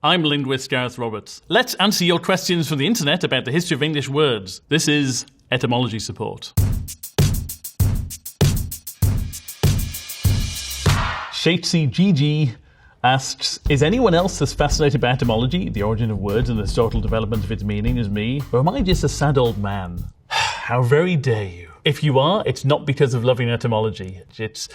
I'm linguist Gareth Roberts. Let's answer your questions from the internet about the history of English words. This is Etymology Support. Shatesy GG asks, is anyone else as fascinated by etymology, the origin of words and the historical development of its meaning as me? Or am I just a sad old man? How very dare you. If you are, it's not because of loving etymology. It's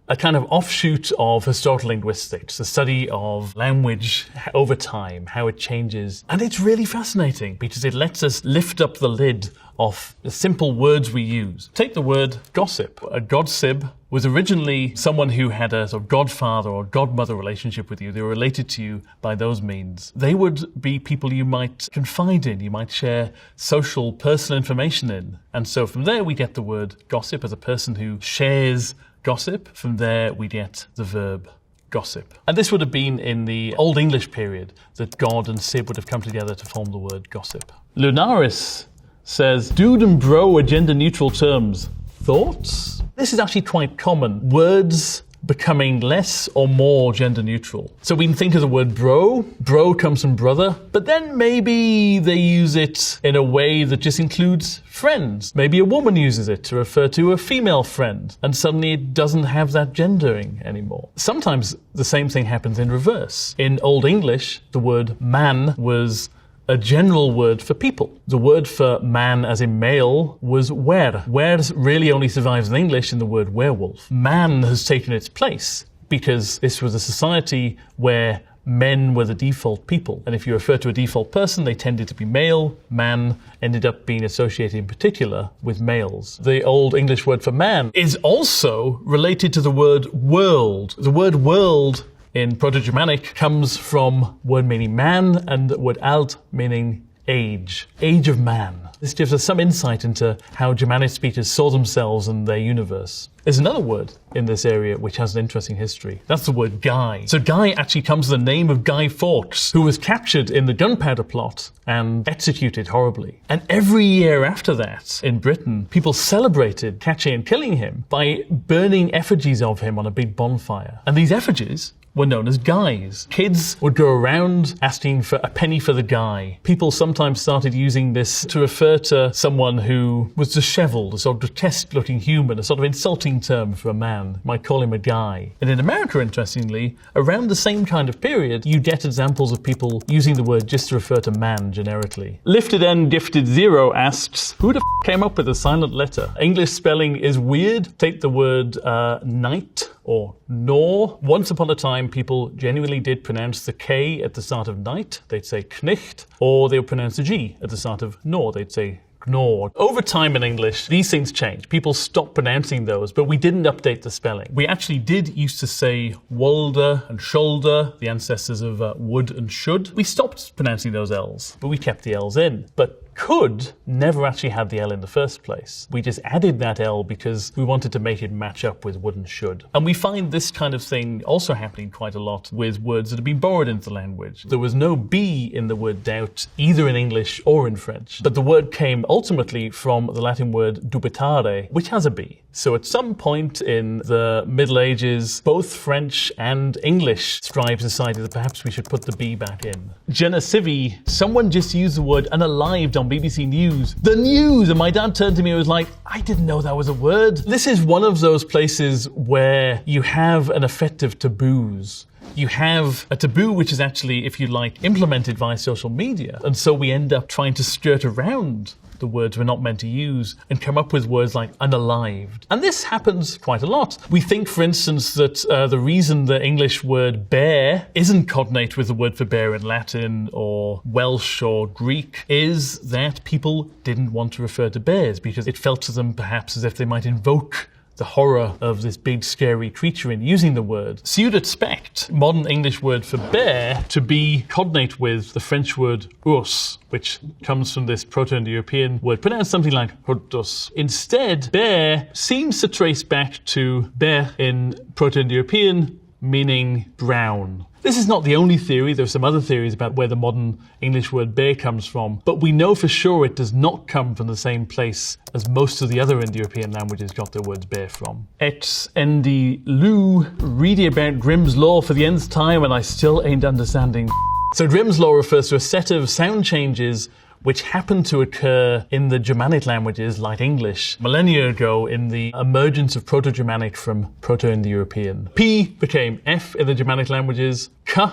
a kind of offshoot of historical linguistics, the study of language over time, how it changes. And it's really fascinating because it lets us lift up the lid of the simple words we use. Take the word gossip. A godsib was originally someone who had a sort of godfather or godmother relationship with you. They were related to you by those means. They would be people you might confide in, you might share social, personal information in. And so from there we get the word gossip as a person who shares gossip. From there we get the verb gossip. And this would have been in the Old English period that God and sib would have come together to form the word gossip. Lunaris says, dude and bro are gender-neutral terms. Thoughts? This is actually quite common. Words becoming less or more gender-neutral. So we can think of the word bro. Bro comes from brother. But then maybe they use it in a way that just includes friends. Maybe a woman uses it to refer to a female friend. And suddenly it doesn't have that gendering anymore. Sometimes the same thing happens in reverse. In Old English, the word man was a general word for people. The word for man as in male was wer. Wer really only survives in English in the word werewolf. Man has taken its place because this was a society where men were the default people. And if you refer to a default person, they tended to be male. Man ended up being associated in particular with males. The Old English word for man is also related to the word world. The word world in Proto-Germanic comes from a word meaning man and the word alt meaning age. Age of man. This gives us some insight into how Germanic speakers saw themselves and their universe. There's another word in this area which has an interesting history. That's the word guy. So guy actually comes from the name of Guy Fawkes, who was captured in the Gunpowder Plot and executed horribly. And every year after that, in Britain, people celebrated catching and killing him by burning effigies of him on a big bonfire. And these effigies were known as guys. Kids would go around asking for a penny for the guy. People sometimes started using this to refer to someone who was disheveled, a sort of grotesque-looking human, a sort of insulting term for a man. You might call him a guy. And in America, interestingly, around the same kind of period, you get examples of people using the word just to refer to man generically. Lifted N Gifted Zero asks, who the came up with a silent letter? English spelling is weird. Take the word night or nor. Once upon a time, people genuinely did pronounce the K at the start of night. They'd say knicht, or they would pronounce the G at the start of nor. They'd say gnor. Over time in English, these things changed. People stopped pronouncing those, but we didn't update the spelling. We actually did used to say wolder and shoulder, the ancestors of would and should. We stopped pronouncing those L's, but we kept the L's in. But could never actually had the L in the first place. We just added that L because we wanted to make it match up with would and should. And we find this kind of thing also happening quite a lot with words that have been borrowed into the language. There was no B in the word doubt, either in English or in French. But the word came ultimately from the Latin word dubitare, which has a B. So at some point in the Middle Ages, both French and English scribes decided that perhaps we should put the B back in. Jenna Civi, someone just used the word unalived on BBC News. The news! And my dad turned to me and was like, I didn't know that was a word. This is one of those places where you have an effect of taboos. You have a taboo which is actually, if you like, implemented via social media. And so we end up trying to skirt around the words we're not meant to use and come up with words like unalived. And this happens quite a lot. We think, for instance, that the reason the English word bear isn't cognate with the word for bear in Latin or Welsh or Greek is that people didn't want to refer to bears because it felt to them perhaps as if they might invoke the horror of this big scary creature in using the word. So you'd expect modern English word for bear to be cognate with the French word ours, which comes from this Proto-Indo-European word pronounced something like hortus. Instead, bear seems to trace back to ber in Proto-Indo-European, meaning brown. This is not the only theory. There are some other theories about where the modern English word bear comes from, but we know for sure it does not come from the same place as most of the other Indo-European languages got their words bear from. XND Lou, reading about Grimm's law for the nth time and I still ain't understanding So Grimm's law refers to a set of sound changes which happened to occur in the Germanic languages like English millennia ago in the emergence of Proto-Germanic from Proto-Indo-European. P became F in the Germanic languages, K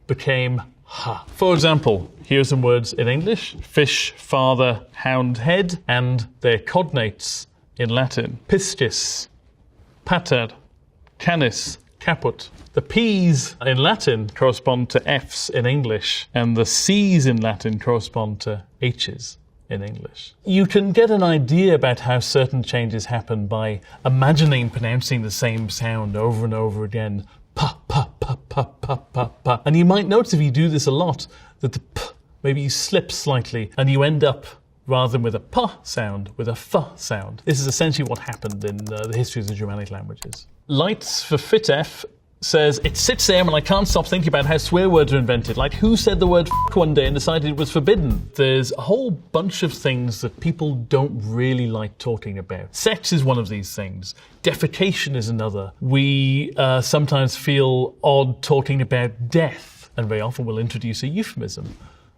became H. For example, here are some words in English: fish, father, hound, head, and their cognates in Latin. Piscis, pater, canis, caput. The P's in Latin correspond to F's in English, and the C's in Latin correspond to H's in English. You can get an idea about how certain changes happen by imagining pronouncing the same sound over and over again. Pa, pa, pa, pa, pa, pa, pa. And you might notice if you do this a lot that the P maybe slips slightly and you end up, rather than with a P sound, with a F sound. This is essentially what happened in the history of the Germanic languages. Lights for FitF says, it sits there and I can't stop thinking about how swear words are invented. Like, who said the word f*** one day and decided it was forbidden? There's a whole bunch of things that people don't really like talking about. Sex is one of these things. Defecation is another. We sometimes feel odd talking about death, and very often we'll introduce a euphemism.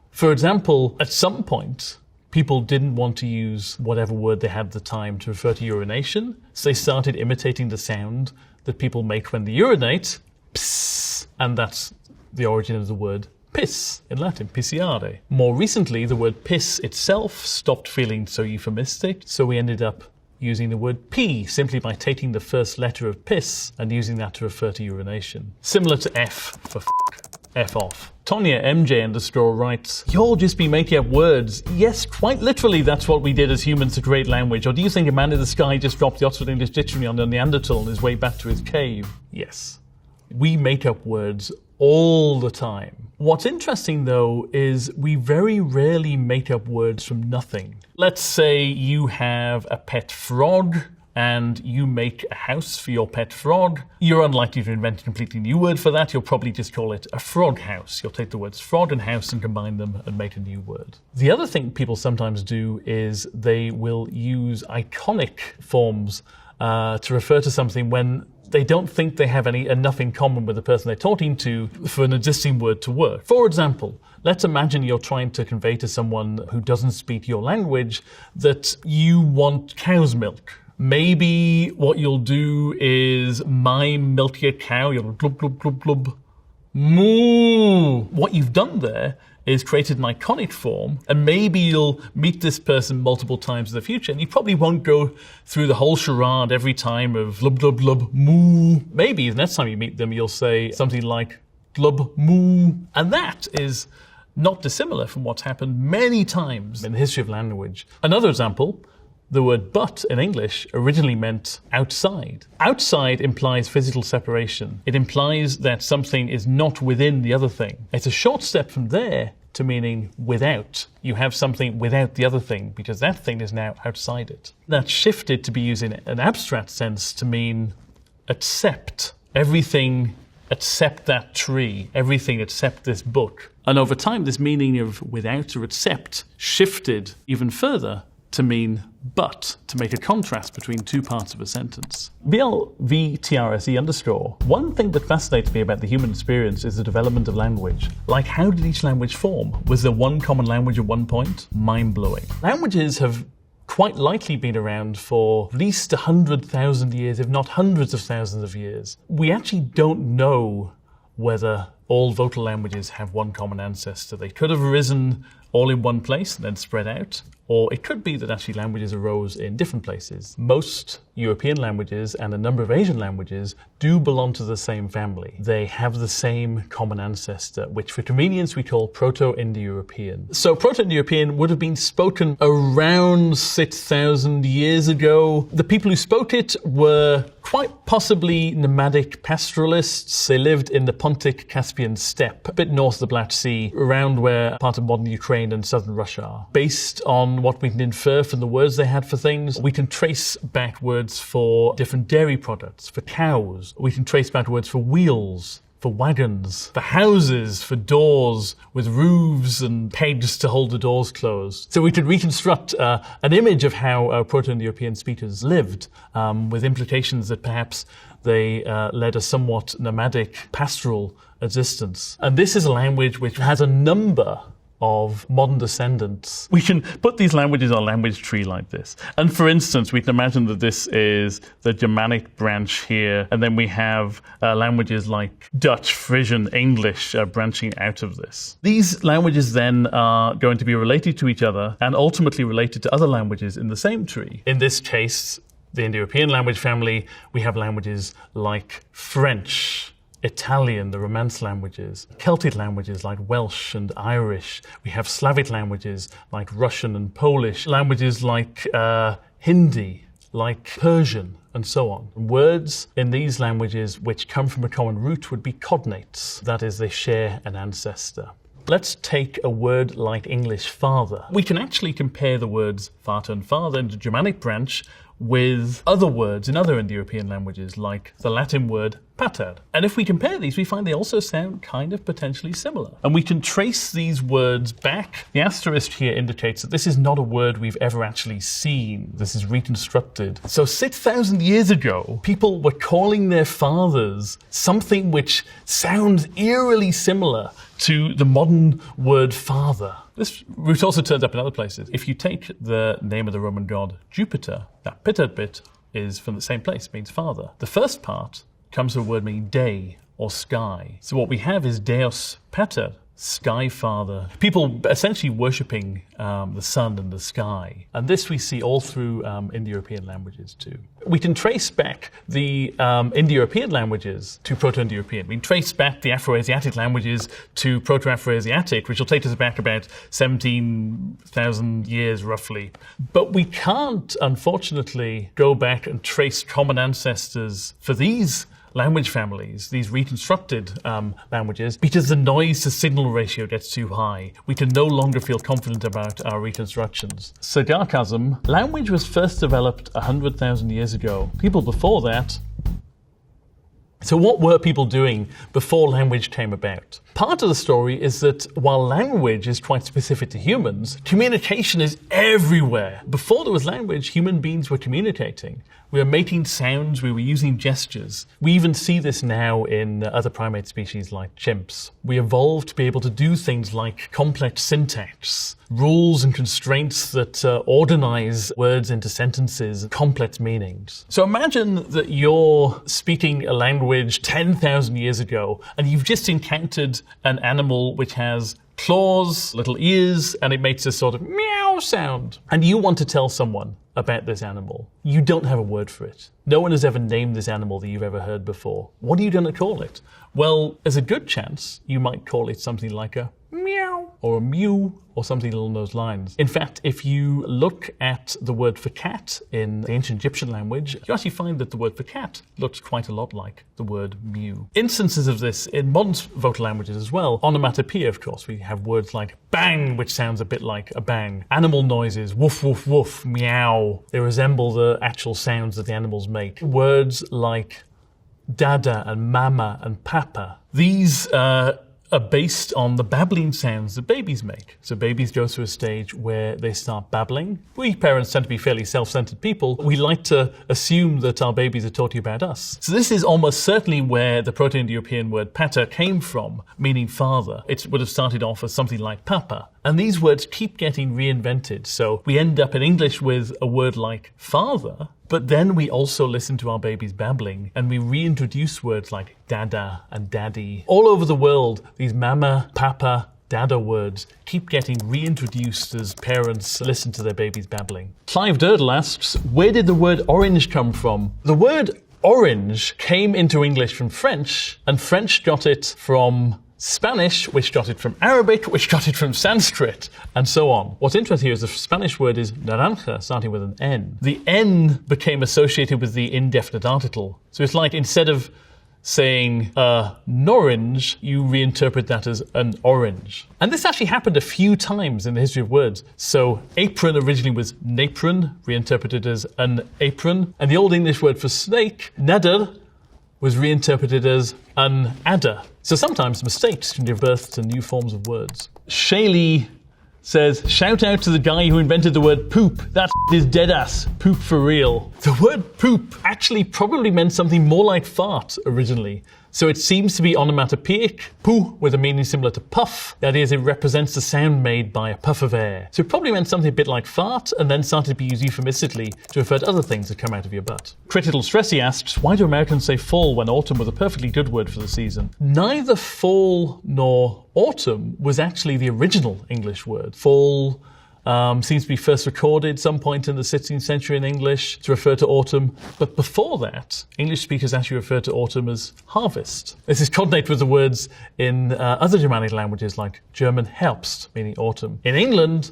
For example, at some point, people didn't want to use whatever word they had at the time to refer to urination, so they started imitating the sound that people make when they urinate, pss, and that's the origin of the word piss in Latin, pisciare. More recently, the word piss itself stopped feeling so euphemistic, so we ended up using the word pee simply by taking the first letter of piss and using that to refer to urination. Similar to F for F off. Tonya MJ_ writes, "You'll just be making up words." Yes, quite literally that's what we did as humans to create language. Or do you think a man in the sky just dropped the Oxford English Dictionary on the Neanderthal on his way back to his cave? Yes. We make up words all the time. What's interesting though is we very rarely make up words from nothing. Let's say you have a pet frog and you make a house for your pet frog. You're unlikely to invent a completely new word for that. You'll probably just call it a frog house. You'll take the words frog and house and combine them and make a new word. The other thing people sometimes do is they will use iconic forms to refer to something when they don't think they have enough in common with the person they're talking to for an existing word to work. For example, let's imagine you're trying to convey to someone who doesn't speak your language that you want cow's milk. Maybe what you'll do is, my milky cow, you'll glub, glub, glub, glub, moo. What you've done there is created an iconic form, and maybe you'll meet this person multiple times in the future, and you probably won't go through the whole charade every time of glub, glub, glub, moo. Maybe the next time you meet them, you'll say something like glub, moo. And that is not dissimilar from what's happened many times in the history of language. Another example, the word but in English originally meant outside. Outside implies physical separation. It implies that something is not within the other thing. It's a short step from there to meaning without. You have something without the other thing because that thing is now outside it. That shifted to be used in an abstract sense to mean accept. Everything except that tree. Everything except this book. And over time, this meaning of without or accept shifted even further to mean but, to make a contrast between two parts of a sentence. BLVTRSE_. One thing that fascinates me about the human experience is the development of language. Like, how did each language form? Was there one common language at one point? Mind-blowing. Languages have quite likely been around for at least 100,000 years, if not hundreds of thousands of years. We actually don't know whether all vocal languages have one common ancestor. They could have arisen all in one place and then spread out, or it could be that actually languages arose in different places. Most European languages and a number of Asian languages do belong to the same family. They have the same common ancestor, which for convenience we call Proto-Indo-European. So Proto-Indo-European would have been spoken around 6,000 years ago. The people who spoke it were quite possibly nomadic pastoralists. They lived in the Pontic Caspian steppe, a bit north of the Black Sea, around where part of modern Ukraine and southern Russia are. Based on what we can infer from the words they had for things, we can trace back words for different dairy products, for cows. We can trace back words for wheels, for wagons, for houses, for doors with roofs and pegs to hold the doors closed. So we could reconstruct an image of how Proto-Indo-European speakers lived, with implications that perhaps they led a somewhat nomadic pastoral existence. And this is a language which has a number of modern descendants. We can put these languages on a language tree like this. And for instance, we can imagine that this is the Germanic branch here, and then we have languages like Dutch, Frisian, English branching out of this. These languages then are going to be related to each other and ultimately related to other languages in the same tree. In this case, the Indo-European language family, we have languages like French, Italian, the Romance languages, Celtic languages like Welsh and Irish. We have Slavic languages like Russian and Polish, languages like Hindi, like Persian, and so on. Words in these languages which come from a common root would be cognates. That is, they share an ancestor. Let's take a word like English father. We can actually compare the words Vater and father in the Germanic branch with other words in other Indo-European languages, like the Latin word pater. And if we compare these, we find they also sound kind of potentially similar. And we can trace these words back. The asterisk here indicates that this is not a word we've ever actually seen. This is reconstructed. So 6,000 years ago, people were calling their fathers something which sounds eerily similar to the modern word father. This root also turns up in other places. If you take the name of the Roman god Jupiter, that Pitter bit is from the same place, means father. The first part comes from a word meaning day or sky. So what we have is Deus Pater, sky father. People essentially worshipping the sun and the sky. And this we see all through Indo-European languages too. We can trace back the Indo-European languages to Proto-Indo-European. We can trace back the Afro-Asiatic languages to Proto-Afro-Asiatic, which will take us back about 17,000 years roughly. But we can't, unfortunately, go back and trace common ancestors for these language families, these reconstructed languages, because the noise-to-signal ratio gets too high. We can no longer feel confident about our reconstructions. Sarcasm. Language was first developed 100,000 years ago. People before that. So what were people doing before language came about? Part of the story is that while language is quite specific to humans, communication is everywhere. Before there was language, human beings were communicating. We were making sounds, we were using gestures. We even see this now in other primate species like chimps. We evolved to be able to do things like complex syntax, rules and constraints that organize words into sentences, complex meanings. So imagine that you're speaking a language 10,000 years ago and you've just encountered an animal which has claws, little ears, and it makes a sort of meow sound. And you want to tell someone about this animal. You don't have a word for it. No one has ever named this animal that you've ever heard before. What are you going to call it? Well, there's a good chance you might call it something like a meow or a mew or something along those lines. In fact, if you look at the word for cat in the ancient Egyptian language, you actually find that the word for cat looks quite a lot like the word mew. Instances of this in modern vocal languages as well. Onomatopoeia, of course, we have words like bang, which sounds a bit like a bang. Animal noises, woof, woof, woof, meow. They resemble the actual sounds that the animals make. Words like dada and mama and papa. These are based on the babbling sounds that babies make. So babies go through a stage where they start babbling. We parents tend to be fairly self-centered people. We like to assume that our babies are talking about us. So this is almost certainly where the Proto-Indo-European word pater came from, meaning father. It would have started off as something like papa. And these words keep getting reinvented. So we end up in English with a word like father, but then we also listen to our babies babbling and we reintroduce words like dada and daddy. All over the world, these mama, papa, dada words keep getting reintroduced as parents listen to their babies babbling. Clive Durdle asks, where did the word orange come from? The word orange came into English from French, and French got it from Spanish, which got it from Arabic, which got it from Sanskrit, and so on. What's interesting here is the Spanish word is naranja, starting with an N. The N became associated with the indefinite article. So it's like instead of saying norange, you reinterpret that as an orange. And this actually happened a few times in the history of words. So apron originally was napron, reinterpreted as an apron. And the Old English word for snake, nadder, was reinterpreted as an adder. So sometimes mistakes can give birth to new forms of words. Shaylee says, shout out to the guy who invented the word poop. That is dead ass. Poop for real. The word poop actually probably meant something more like fart originally. So it seems to be onomatopoeic, poo, with a meaning similar to puff. That is, it represents the sound made by a puff of air. So it probably meant something a bit like fart, and then started to be used euphemistically to refer to other things that come out of your butt. Critical Stressy asks, why do Americans say fall when autumn was a perfectly good word for the season? Neither fall nor autumn was actually the original English word. Fall seems to be first recorded some point in the 16th century in English to refer to autumn. But before that, English speakers actually referred to autumn as harvest. This is cognate with the words in other Germanic languages like German Herbst, meaning autumn. In England,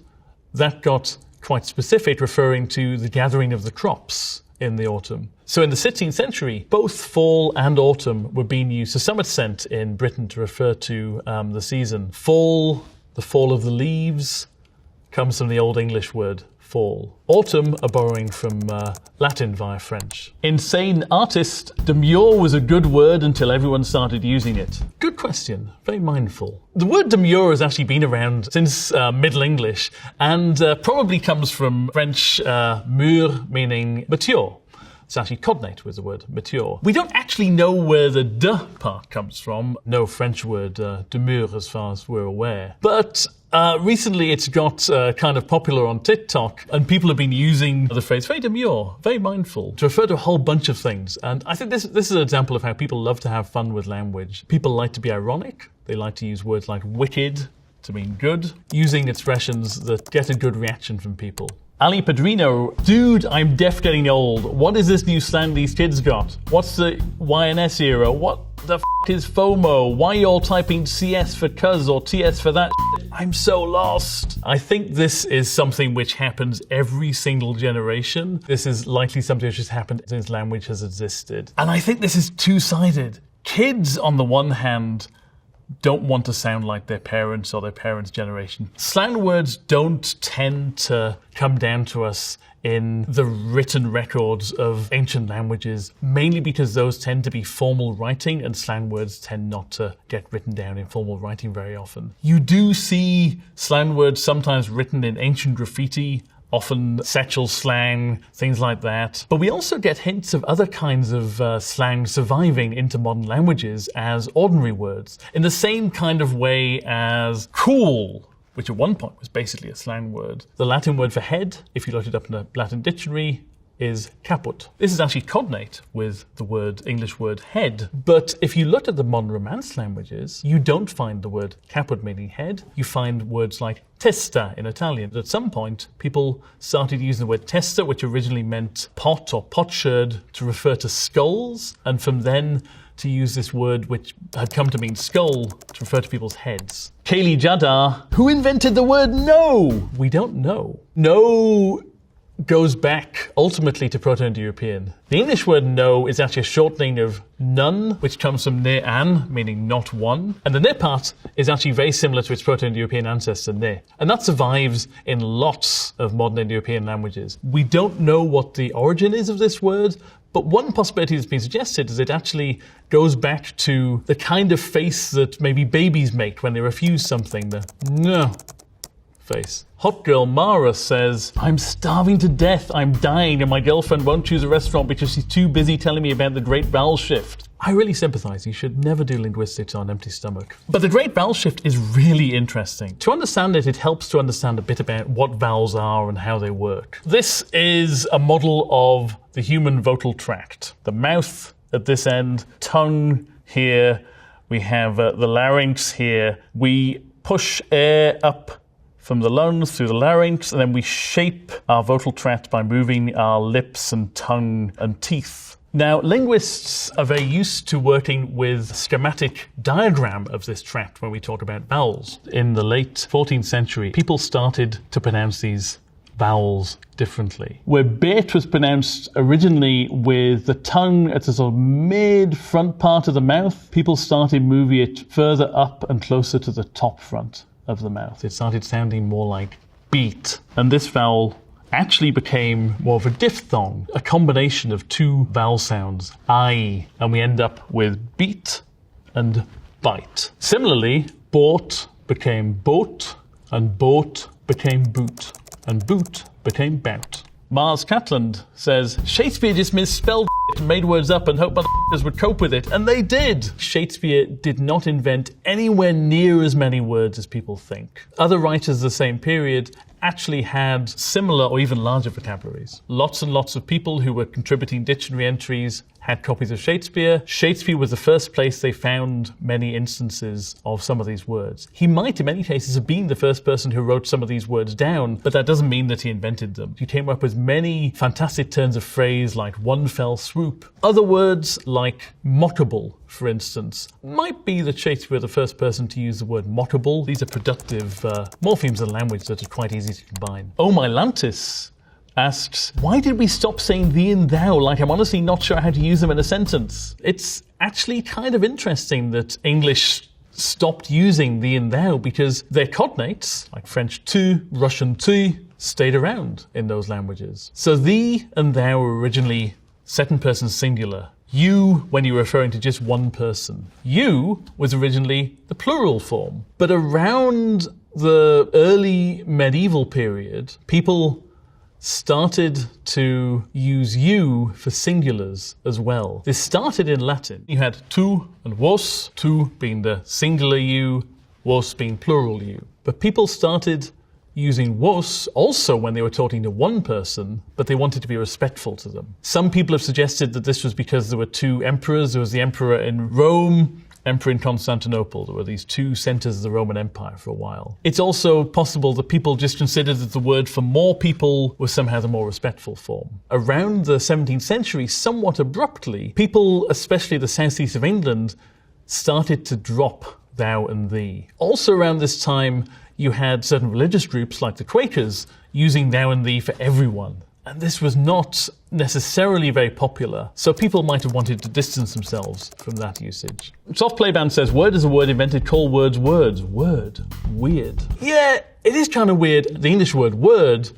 that got quite specific, referring to the gathering of the crops in the autumn. So in the 16th century, both fall and autumn were being used to some extent in Britain to refer to the season. Fall, the fall of the leaves, comes from the Old English word fall. Autumn are borrowing from Latin via French. Insane artist, demure was a good word until everyone started using it. Good question, very mindful. The word demure has actually been around since Middle English and probably comes from French mûr, meaning mature. It's actually cognate with the word mature. We don't actually know where the de part comes from. No French word demure as far as we're aware. But recently it's got kind of popular on TikTok, and people have been using the phrase very demure, very mindful, to refer to a whole bunch of things. And I think this is an example of how people love to have fun with language. People like to be ironic. They like to use words like wicked to mean good, using expressions that get a good reaction from people. Ali Padrino, dude, I'm deaf getting old. What is this new slang these kids got? What's the YNS era? What the is FOMO? Why are you all typing CS for cuz or TS for that? I'm so lost. I think this is something which happens every single generation. This is likely something which has happened since language has existed. And I think this is two-sided. Kids, on the one hand, don't want to sound like their parents or their parents' generation. Slang words don't tend to come down to us in the written records of ancient languages, mainly because those tend to be formal writing and slang words tend not to get written down in formal writing very often. You do see slang words sometimes written in ancient graffiti, often sexual slang, things like that. But we also get hints of other kinds of slang surviving into modern languages as ordinary words, in the same kind of way as cool, which at one point was basically a slang word. The Latin word for head, if you looked it up in a Latin dictionary, is caput. This is actually cognate with the English word head. But if you look at the modern Romance languages, you don't find the word caput meaning head. You find words like testa in Italian. At some point, people started using the word testa, which originally meant pot or potsherd, to refer to skulls, and from then to use this word which had come to mean skull to refer to people's heads. Kaylee Jadar, who invented the word no? We don't know. No goes back ultimately to Proto-Indo-European. The English word no is actually a shortening of none, which comes from ne an, meaning not one. And the ne part is actually very similar to its Proto-Indo-European ancestor ne. And that survives in lots of modern Indo-European languages. We don't know what the origin is of this word, but one possibility that's been suggested is it actually goes back to the kind of face that maybe babies make when they refuse something, the no face. Hot girl Mara says, I'm starving to death, I'm dying, and my girlfriend won't choose a restaurant because she's too busy telling me about the Great Vowel Shift. I really sympathize. You should never do linguistics on an empty stomach. But the Great Vowel Shift is really interesting. To understand it, it helps to understand a bit about what vowels are and how they work. This is a model of the human vocal tract. The mouth at this end, tongue here, we have the larynx here. We push air up from the lungs through the larynx, and then we shape our vocal tract by moving our lips and tongue and teeth. Now, linguists are very used to working with a schematic diagram of this tract when we talk about vowels. In the late 14th century, people started to pronounce these vowels differently. Where bet was pronounced originally with the tongue at the sort of mid-front part of the mouth, people started moving it further up and closer to the top front of the mouth. It started sounding more like beat. And this vowel actually became more of a diphthong, a combination of two vowel sounds, I, and we end up with beat and bite. Similarly, bought became boat, and boat became boot, and boot became bout. Mars Catland says, Shakespeare just misspelled and made words up and hoped motherfuckers would cope with it, and they did. Shakespeare did not invent anywhere near as many words as people think. Other writers of the same period actually had similar or even larger vocabularies. Lots and lots of people who were contributing dictionary entries had copies of Shakespeare. Shakespeare was the first place they found many instances of some of these words. He might, in many cases, have been the first person who wrote some of these words down, but that doesn't mean that he invented them. He came up with many fantastic turns of phrase like one fell swoop. Other words like mockable, for instance, might be that Shakespeare was the first person to use the word mockable. These are productive morphemes in language that are quite easy to combine. Oh My Lantis asks, why did we stop saying thee and thou? Like, I'm honestly not sure how to use them in a sentence. It's actually kind of interesting that English stopped using thee and thou because their cognates, like French tu, Russian tu, stayed around in those languages. So thee and thou were originally second person singular. You, when you were referring to just one person. You was originally the plural form. But around the early medieval period, people started to use you for singulars as well. This started in Latin. You had tu and vos, tu being the singular you, vos being plural you. But people started using vos also when they were talking to one person, but they wanted to be respectful to them. Some people have suggested that this was because there were two emperors. There was the emperor in Rome, emperor in Constantinople. There were these two centers of the Roman Empire for a while. It's also possible that people just considered that the word for more people was somehow the more respectful form. Around the 17th century, somewhat abruptly, people, especially the southeast of England, started to drop thou and thee. Also around this time, you had certain religious groups like the Quakers using thou and thee for everyone. And this was not necessarily very popular, so people might have wanted to distance themselves from that usage. Soft Playband says, word is a word invented, call words words. Word. Weird. Yeah, it is kind of weird. The English word word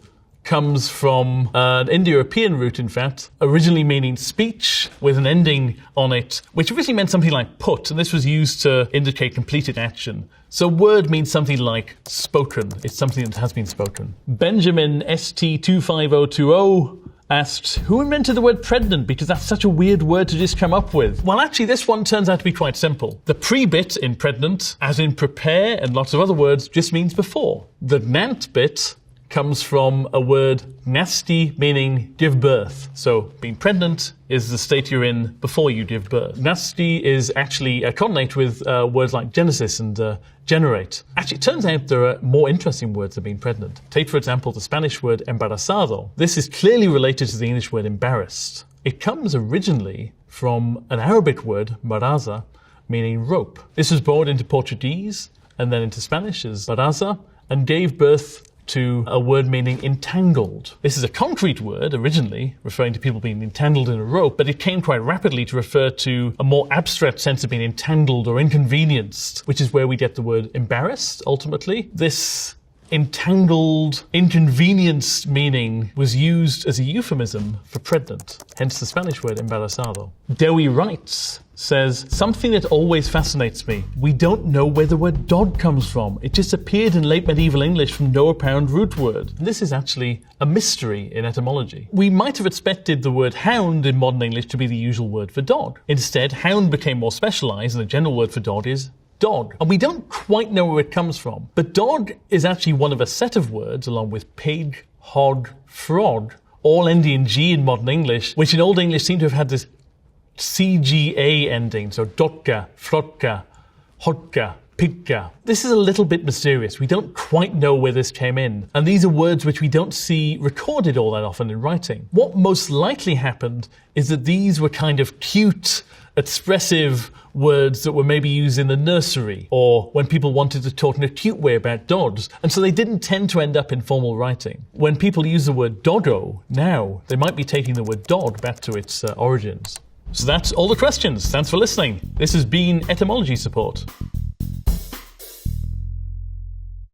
comes from an Indo-European root, in fact, originally meaning speech with an ending on it, which originally meant something like put, and this was used to indicate completed action. So word means something like spoken. It's something that has been spoken. Benjamin ST25020 asks, who invented the word pregnant? Because that's such a weird word to just come up with. Well, actually, this one turns out to be quite simple. The pre-bit in pregnant, as in prepare and lots of other words, just means before. The nant bit comes from a word nasty, meaning give birth. So being pregnant is the state you're in before you give birth. Nasty is actually a cognate with words like genesis and generate. Actually, it turns out there are more interesting words than being pregnant. Take, for example, the Spanish word embarazado. This is clearly related to the English word embarrassed. It comes originally from an Arabic word, maraza, meaning rope. This was brought into Portuguese and then into Spanish as baraza and gave birth to a word meaning entangled. This is a concrete word originally, referring to people being entangled in a rope, but it came quite rapidly to refer to a more abstract sense of being entangled or inconvenienced, which is where we get the word embarrassed, ultimately. This entangled, inconvenienced meaning was used as a euphemism for pregnant, hence the Spanish word embarazado. Dewey Wrights says, something that always fascinates me. We don't know where the word dog comes from. It just appeared in late medieval English from no apparent root word. This is actually a mystery in etymology. We might have expected the word hound in modern English to be the usual word for dog. Instead, hound became more specialized and the general word for dog is dog. And we don't quite know where it comes from. But dog is actually one of a set of words, along with pig, hog, frog, all ending in G in modern English, which in Old English seem to have had this CGA ending, so dotka, frotka, hodka, pigka. This is a little bit mysterious. We don't quite know where this came in. And these are words which we don't see recorded all that often in writing. What most likely happened is that these were kind of cute, expressive words that were maybe used in the nursery or when people wanted to talk in a cute way about dogs. And so they didn't tend to end up in formal writing. When people use the word doggo now, they might be taking the word dog back to its origins. So that's all the questions. Thanks for listening. This has been Etymology Support.